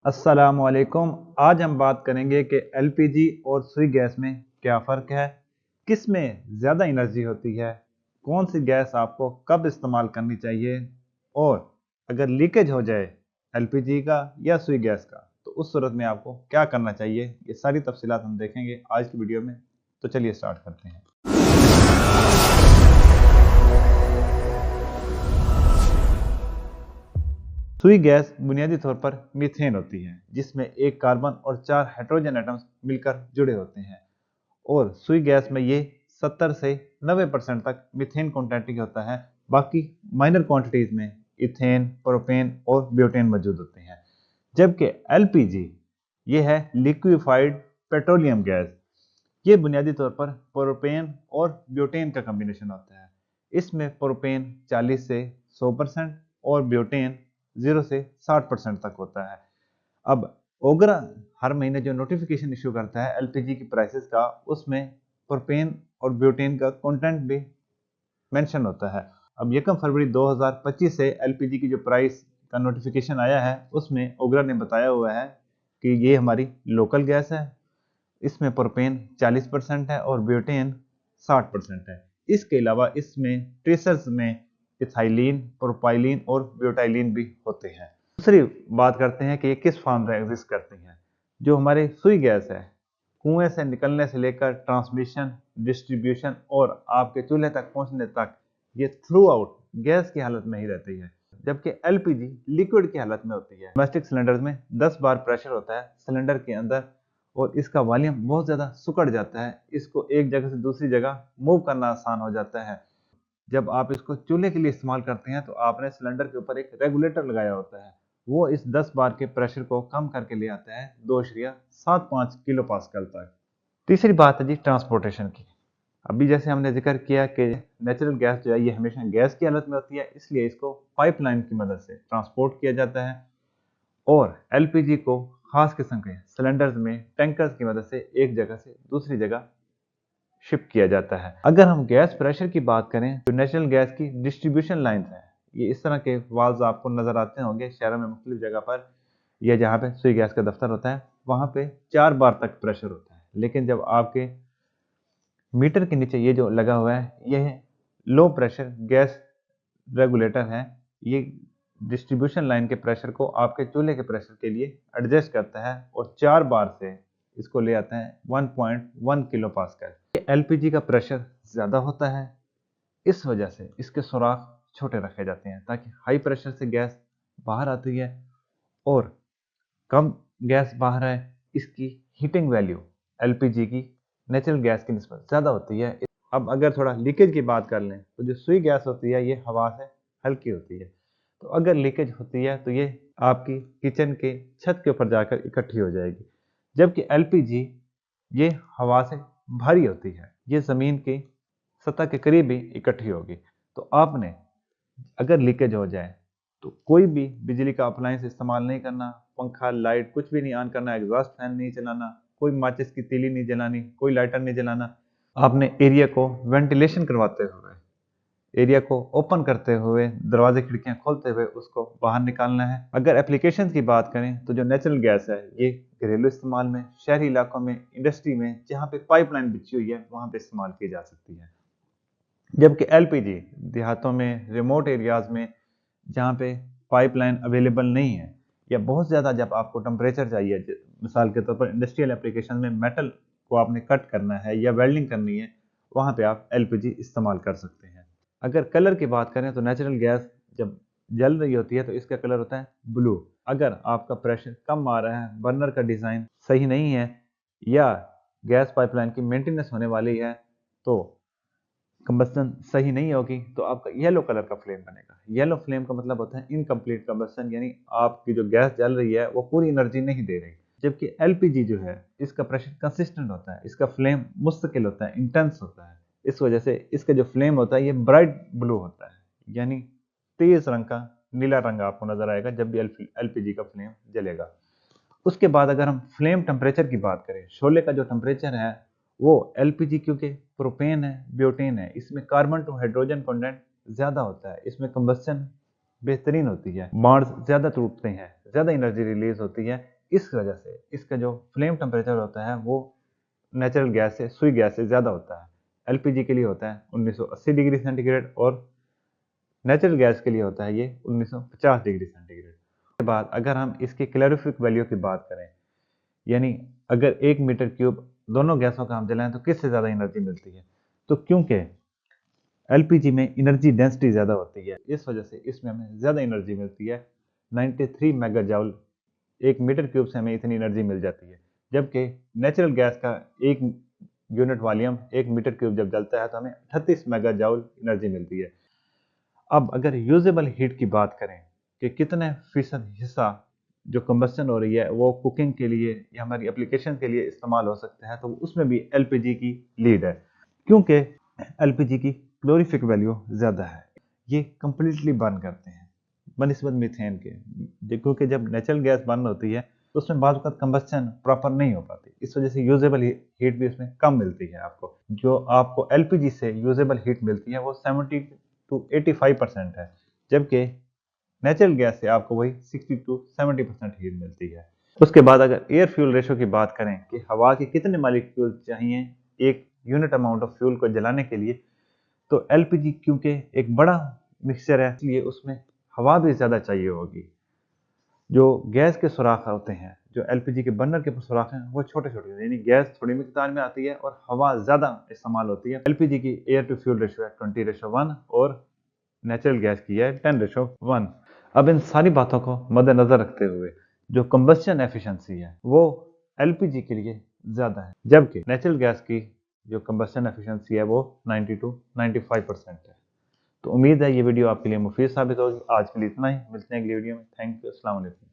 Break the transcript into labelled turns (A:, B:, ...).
A: अस्सलामुअलैकुम। आज हम बात करेंगे कि एलपीजी और सुई गैस में क्या फ़र्क है, किस में ज़्यादा एनर्जी होती है, कौन सी गैस आपको कब इस्तेमाल करनी चाहिए और अगर लीकेज हो जाए एलपीजी का या सुई गैस का तो उस सूरत में आपको क्या करना चाहिए। ये सारी तफसीलात हम देखेंगे आज की वीडियो में। तो चलिए स्टार्ट करते हैं। सुई गैस बुनियादी तौर पर मीथेन होती है, जिसमें एक कार्बन और 4 हाइड्रोजन एटम्स मिलकर जुड़े होते हैं। और सुई गैस में ये 70 से 90% तक मीथेन कंटेंट होता है। बाकी माइनर क्वांटिटीज में इथेन, प्रोपेन और ब्यूटेन मौजूद होते हैं। जबकि एलपीजी ये है लिक्विफाइड पेट्रोलियम गैस। ये बुनियादी तौर पर प्रोपेन और ब्यूटेन का कॉम्बिनेशन होता है। इसमें प्रोपेन 40 से 100% और ब्यूटेन 0 से 60% तक होता है। अब ओगरा हर महीने जो नोटिफिकेशन इशू करता है एलपीजी की प्राइसेस का, उसमें प्रोपेन और ब्यूटेन का कंटेंट भी मेंशन होता है। अब 1 फरवरी 2025 से एलपीजी की जो प्राइस का नोटिफिकेशन आया है, उसमें ओगरा ने बताया हुआ है कि ये हमारी लोकल गैस है। इसमें प्रोपेन 40% है और ब्यूटेन 60% है। इसके अलावा इसमें ट्रेसर्स में इथाइलिन, प्रोपाइलिन और ब्यूटाइलिन भी होते हैं। दूसरी बात करते हैं कि ये किस फॉर्म में एग्जिस्ट करती हैं। जो हमारे सुई गैस है, कुएं से निकलने से लेकर ट्रांसमिशन, डिस्ट्रीब्यूशन और आपके चूल्हे तक पहुंचने तक ये थ्रू आउट गैस की हालत में ही रहती है। जबकि एलपीजी लिक्विड की हालत में होती है। डोमेस्टिक सिलेंडर में 10 बार प्रेशर होता है सिलेंडर के अंदर और इसका वॉल्यूम बहुत ज़्यादा सुकड़ जाता है। इसको एक जगह से दूसरी जगह मूव करना आसान हो जाता है। जब आप इसको चूल्हे के लिए इस्तेमाल करते हैं तो आपने सिलेंडर के ऊपर एक रेगुलेटर लगाया होता है। वो इस 10 बार के प्रेशर को कम करके ले आता है 2.75 किलो पास्कल तक। तीसरी बात है जी ट्रांसपोर्टेशन की। अभी जैसे हमने जिक्र किया कि नेचुरल गैस जो है ये हमेशा गैस की हालत में होती है, इसलिए इसको पाइपलाइन की मदद से ट्रांसपोर्ट किया जाता है। और एलपीजी को खास किस्म के सिलेंडर्स में टैंकर्स की मदद से एक जगह से दूसरी जगह शिफ्ट किया जाता है। अगर हम गैस प्रेशर की बात करें तो नेचुरल गैस की डिस्ट्रीब्यूशन लाइंस हैं। ये इस तरह के वाल्व आपको नजर आते होंगे शहरों में मुख्तलिफ जगह पर, या जहाँ पे सुई गैस का दफ्तर होता है वहाँ पे 4 बार तक प्रेशर होता है। लेकिन जब आपके मीटर के नीचे ये जो लगा हुआ है, ये है लो प्रेशर गैस रेगुलेटर है। ये डिस्ट्रीब्यूशन लाइन के प्रेशर को आपके चूल्हे के प्रेशर के लिए एडजस्ट करता है और 4 बार से इसको ले आता है 1.1 किलो पास्कल। एलपीजी का प्रेशर ज़्यादा होता है, इस वजह से इसके सुराख छोटे रखे जाते हैं ताकि हाई प्रेशर से गैस बाहर आती है और कम गैस बाहर है। इसकी हीटिंग वैल्यू एलपीजी की नेचुरल गैस की निस्बत ज़्यादा होती है। अब अगर थोड़ा लीकेज की बात कर लें तो जो सुई गैस होती है ये हवा से हल्की होती है। तो अगर लीकेज होती है तो ये आपकी किचन के छत के ऊपर जाकर इकट्ठी हो जाएगी। जबकि एलपीजी ये हवा से भारी होती है, ये ज़मीन की सतह के करीब ही इकट्ठी होगी। तो आपने अगर लीकेज हो जाए तो कोई भी बिजली का अप्लायंस इस्तेमाल नहीं करना, पंखा, लाइट कुछ भी नहीं ऑन करना, एग्जॉस्ट फैन नहीं चलाना, कोई माचिस की तीली नहीं जलानी, कोई लाइटर नहीं जलाना। आपने एरिया को वेंटिलेशन करवाते हुए, एरिया को ओपन करते हुए, दरवाजे खिड़कियां खोलते हुए उसको बाहर निकालना है। अगर एप्लीकेशन की बात करें तो जो नेचुरल गैस है ये घरेलू इस्तेमाल में, शहरी इलाकों में, इंडस्ट्री में जहाँ पे पाइपलाइन बिछी हुई है वहाँ पे इस्तेमाल की जा सकती है। जबकि एलपीजी देहातों में, रिमोट एरियाज में जहाँ पे पाइपलाइन अवेलेबल नहीं है, या बहुत ज़्यादा जब आपको टेम्परेचर चाहिए, मिसाल के तौर पर इंडस्ट्रियल एप्लीकेशन में मेटल को आपने कट करना है या वेल्डिंग करनी है, वहाँ पे आप एलपीजी इस्तेमाल कर सकते हैं। अगर कलर की बात करें तो नेचुरल गैस जब जल रही होती है तो इसका कलर होता है ब्लू। अगर आपका प्रेशर कम आ रहा है, बर्नर का डिज़ाइन सही नहीं है या गैस पाइपलाइन की मेंटेनेंस होने वाली है, तो कंबस्टन सही नहीं होगी, तो आपका येलो कलर का फ्लेम बनेगा। येलो फ्लेम का मतलब होता है इनकम्प्लीट कंबस्टन, यानी आपकी जो गैस जल रही है वो पूरी एनर्जी नहीं दे रही। जबकि एलपीजी जो है इसका प्रेशर कंसिस्टेंट होता है, इसका फ्लेम मुस्तकिल होता है, इंटेंस होता है। इस वजह से इसका जो फ्लेम होता है ये ब्राइट ब्लू होता है, यानी तेज रंग का नीला रंग आपको नजर आएगा जब भी एलपीजी का फ्लेम जलेगा। उसके बाद अगर हम फ्लेम टेम्परेचर की बात करें, शोले का जो टेम्परेचर है वो एलपीजी क्योंकि प्रोपेन है, ब्यूटेन है, इसमें कार्बन टू हाइड्रोजन कंटेंट ज़्यादा होता है, इसमें कंबस्शन बेहतरीन होती है, बॉन्ड्स ज़्यादा टूटते हैं, ज़्यादा एनर्जी रिलीज होती है। इस वजह से इसका जो फ्लेम टेम्परेचर होता है वो नेचुरल गैस से, सुई गैस से ज़्यादा होता है। एलपीजी के लिए होता है 1980 डिग्री सेंटीग्रेड और नेचुरल गैस के लिए होता है ये 1950 डिग्री सेंटीग्रेड। उसके बाद अगर हम इसकी कैलोरीफिक वैल्यू की बात करें, यानी अगर 1 मीटर क्यूब दोनों गैसों का हम जलाएं तो किससे ज़्यादा एनर्जी मिलती है, तो क्योंकि एलपीजी में एनर्जी डेंसिटी ज़्यादा होती है, इस वजह से इसमें हमें ज़्यादा एनर्जी मिलती है। 93 मेगा जूल 1 मीटर क्यूब से हमें इतनी एनर्जी मिल जाती है, जबकि नेचुरल गैस का एक यूनिट वॉल्यूम 1 मीटर क्यूब जब जलता है तो हमें 38 मेगा जूल एनर्जी मिलती है। अब अगर यूजेबल हीट की बात करें कि कितने फीसद हिस्सा जो कंबस्शन हो रही है वो कुकिंग के लिए या हमारी एप्लीकेशन के लिए इस्तेमाल हो सकता है, तो उसमें भी एलपीजी की लीड है, क्योंकि एलपीजी की क्लोरीफिक वैल्यू ज़्यादा है। ये कंप्लीटली बर्न करते हैं बनिस्बत मीथेन के, क्योंकि जब नेचुरल गैस बर्न होती है तो उसमें बाद वक्त कंबस्शन प्रॉपर नहीं हो पाती, इस वजह से यूजेबल हीट भी उसमें कम मिलती है। आपको जो आपको एलपीजी से यूजेबल हीट मिलती है वो 70 टू 85% है, जबकि नेचुरल गैस से आपको वही 60 टू 70% हीट मिलती है। उसके बाद अगर एयर फ्यूल रेशो की बात करें कि हवा के कितने मालिक्यूल चाहिए एक यूनिट अमाउंट ऑफ फ्यूल को जलाने के लिए, तो एलपीजी क्योंकि एक बड़ा मिक्सचर है इसलिए उसमें हवा भी ज़्यादा चाहिए होगी। जो गैस के सुराख होते हैं, जो एलपीजी के बर्नर के सुराख हैं वो छोटे छोटे हैं, यानी गैस थोड़ी मिकदार में आती है और हवा ज़्यादा इस्तेमाल होती है। एलपीजी की एयर टू फ्यूल रेशो है 20:1 और नेचुरल गैस की है 10:1। अब इन सारी बातों को मद्देनजर रखते हुए जो कंबस्शन एफिशिएंसी है वो एलपीजी के लिए ज़्यादा है, जबकि नेचुरल गैस की जो कंबस्शन एफिशिएंसी है वो 90 टू 95% है। तो उम्मीद है ये वीडियो आपके लिए मुफीद साबित होगी। आज के लिए इतना ही, मिलते हैं अगली वीडियो में। थैंक यू, अस्सलाम वालेकुम।